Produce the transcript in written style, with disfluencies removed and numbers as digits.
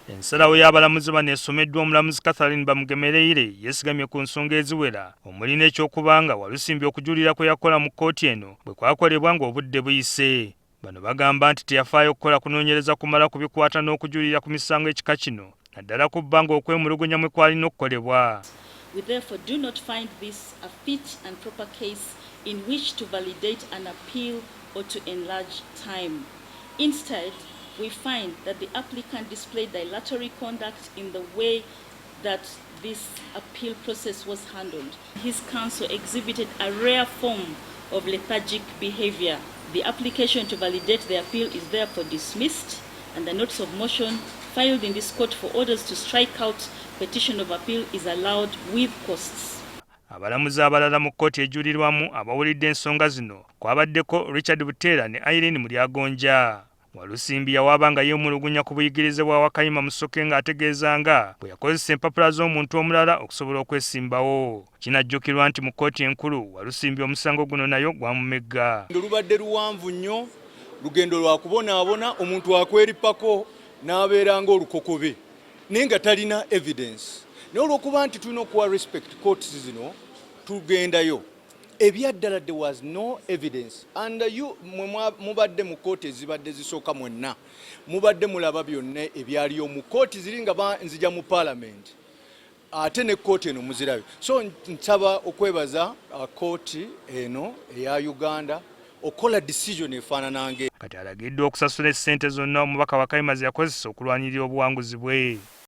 Ensalawo y'abalamuzi bano esomeddwa omulamuzi Catherine Bamugemereire yeesigamye ku nsonga eziwera omuli n'ekyokubanga Walusimbi okujulira kwe yakola mu kkooti eno bwe kwakolebwa ng'obudde buyise. Bano bagamba nti teyafaayo okukola kunoonyereza kumala ku bikwata n'okujulira ku misango ekika kino naddala ku bbanga okwemulugunya mwe kwalina okukolebwa. We therefore do not find this a fit and proper case in which to validate an appeal or to enlarge time. Instead, we find that the applicant displayed dilatory conduct in the way that this appeal process was handled. His counsel exhibited a rare form of lethargic behavior. The application to validate the appeal is therefore dismissed, and the notice of motion filed in this court for orders to strike out petition of appeal is allowed with costs. Abalamuzi abalala mu kkooti ejulirwamu abawulidde ensonga zino kwabaddeko Richard Buteera ne Irene Mulyagonja. Walusimbi yawaabanga yeemulugunya ku buyigirize bwa Wakayima Musoke ng'ategeeza nga bwe yakozesa empapula z'omuntu omulala okusobola okwesimbawo. Kinajjukirwa nti mu kkooti enkulu Walusimbi omusango guno nayo gwamumegga. Lubadde luwanvu nnyo, lugendo lwa kubonaabona, omuntu akwerippako n'abeera ng'olukokobe naye nga talina evidence. Naye olw'okuba nti tulina okuwa respect courts zino tugendayo. Ebyaddala there was no evidence, and you mubadde mu kkooti ezibadde zisooka mwenna mubadde mulaba byonna ebyaliyo mu kkooti ziri nga nzija mu parliament ate ne kkooti eno muzirabe. So nsaba okwebaza kkooti eno eya Uganda okola decision efaanana nge. Kati alagiddwa okusasula ssente zonna omubaka Wakayima ze yakozesa okulwanirira obuwanguzi bwe.